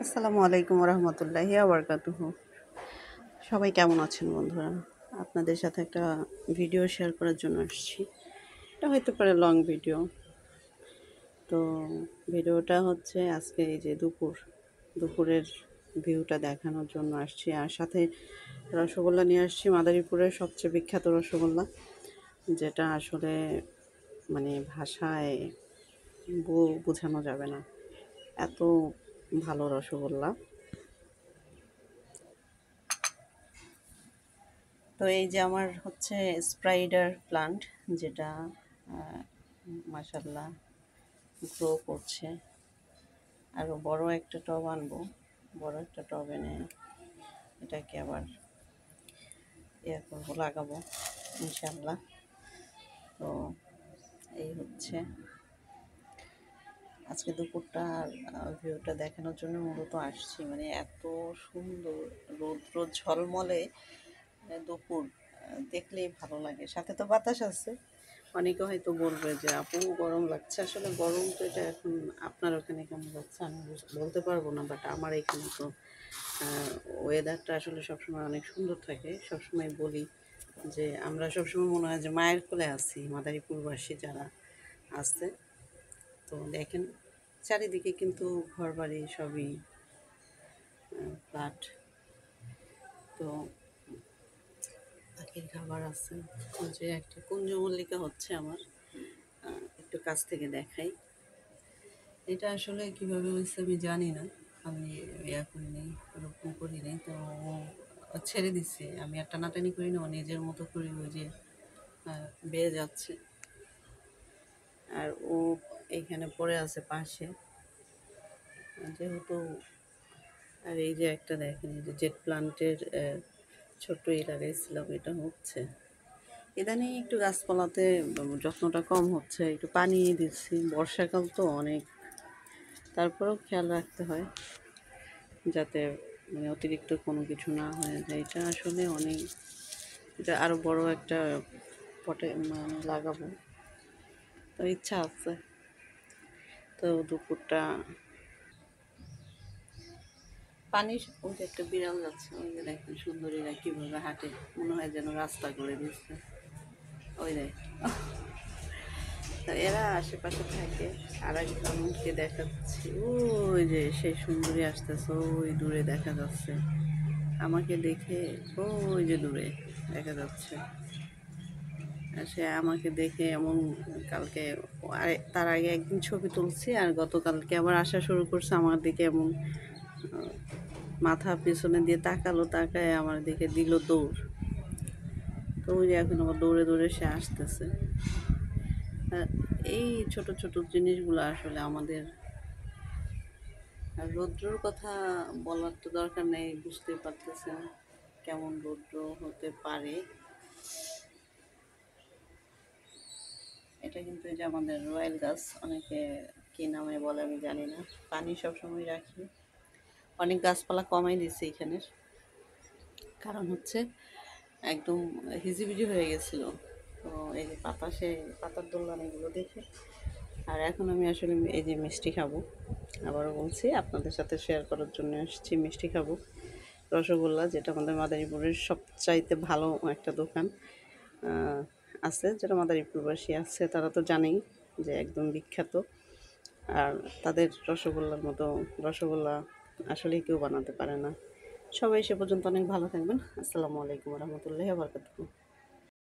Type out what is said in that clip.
আসসালামু আলাইকুম রহমতুল্লাহি আবরকাতুহু। সবাই কেমন আছেন বন্ধুরা? আপনাদের সাথে একটা ভিডিও শেয়ার করার জন্য আসছি। এটা হতে পারে লং ভিডিও। তো ভিডিওটা হচ্ছে আজকে এই যে দুপুরের ভিউটা দেখানোর জন্য আসছি। আর সাথে রসগোল্লা নিয়ে আসছি, মাদারীপুরের সবচেয়ে বিখ্যাত রসগোল্লা, যেটা আসলে মানে ভাষায় বোঝানো যাবে না, এত ভালো রসগোল্লা। তো এই যে আমার হচ্ছে স্প্রাইডার প্লান্ট, যেটা মাশাল্লাহ গ্রো করছে। আরও বড় একটা টব আনবো, বড় একটা টব এনে এটাকে আবার করবো, লাগাবো ইনশাল্লাহ। তো এই হচ্ছে আজকে দুপুরটা ভিউটা দেখানোর জন্য মূলত আসছি। মানে এত সুন্দর রৌদ্র ঝলমলে দুপুর, দেখলেই ভালো লাগে। সাথে তো বাতাস আছে। অনেকে হয়তো বলবে যে আপু গরম লাগছে, আসলে গরম তো এটা এখন আপনার ওখানে কেমন লাগছে আমি বলতে পারবো না, বাট আমার এখানে তো ওয়েদারটা আসলে সবসময় অনেক সুন্দর থাকে। সবসময় বলি যে আমরা সবসময় মনে হয় যে মায়ের কোলে আছি, মাদারীপুরবাসী যারা আছে। তো দেখেন চারিদিকে কিন্তু ঘরবাড়ি সবই ফ্ল্যাট। তো পাখির খাবার আছে, ওই যে একটা কুঞ্জমল্লিকা হচ্ছে আমার, একটু কাছ থেকে দেখাই। এটা আসলে কিভাবে হয়েছে আমি জানি না, আমি ইয়া করিনি, রোপণ করিনি। তো ও ছেড়ে দিচ্ছে, আমি আর টানাটানি করি না, ও নিজের মতো করে ওই যে বেয়ে যাচ্ছে। আর ও এইখানে পড়ে আছে পাশে, যেহেতু। আর এই যে একটা দেখেন, এই যে জেট প্লান্টের ছোট্ট লাগাইছিলাম, এটা হচ্ছে ইদানিং একটু গাছপালাতে যত্নটা কম হচ্ছে, একটু পানি দিচ্ছি, বর্ষাকাল তো অনেক, তারপরেও খেয়াল রাখতে হয় যাতে মানে অতিরিক্ত কোনো কিছু না হয়ে যায়। এটা আসলে অনেক, এটা আরও বড় একটা পটে মানে লাগাবো, তো ইচ্ছা আছে। তো দুপুরটা পানি, ওই যে একটা বিড়াল যাচ্ছে, ওই যে দেখেন সুন্দরীরা কীভাবে হাঁটে, মনে হয় যেন রাস্তা করে দিচ্ছে। ওই দেখ, তো এরা আশেপাশে থাকে। আর একজনকে দেখাচ্ছি, ওই যে সেই সুন্দরী আসতেছে, ওই দূরে দেখা যাচ্ছে আমাকে দেখে, ওই যে দূরে দেখা যাচ্ছে। আর সে আমাকে দেখে এমন, কালকে তার আগে একদিন ছবি তুলছি, আর গতকালকে আবার আসা শুরু করছে আমার দিকে, এমন মাথা পিছনে দিয়ে তাকালো, তাকায় আমার দিকে দিল দৌড়। তো ওই যে এখন আবার দৌড়ে দৌড়ে সে আসতেছে। এই ছোট ছোট জিনিসগুলো আসলে আমাদের, আর রৌদ্রর কথা বলার তো দরকার নেই, বুঝতেই পারতেছেন কেমন রৌদ্র হতে পারে। এটা কিন্তু এই যে আমাদের রয়্যাল গাছ, অনেকে কী নামে বলে আমি জানি না। পানি সবসময় রাখি, অনেক গাছপালা কমাই দিচ্ছে এখানের, কারণ হচ্ছে একদম হিজিবিজি হয়ে গেছিল। তো এই যে পাতার দোলন এগুলো দেখে। আর এখন আমি আসলে এই যে মিষ্টি খাবো, আবারও বলছি আপনাদের সাথে শেয়ার করার জন্য এসেছি। মিষ্টি খাবো রসগোল্লা, যেটা আমাদের মাদারীপুরের সবচাইতে ভালো একটা দোকান আছে, যারা মাদারীপুরবাসী আছে তারা তো জানেই যে একদম বিখ্যাত। আর তাদের রসগোল্লার মতো রসগোল্লা আসলেই কেউ বানাতে পারে না। সবাই সে পর্যন্ত অনেক ভালো থাকবেন। আসসালামু আলাইকুম রহমতুল্লাহি ওয়া বারাকাতুহু।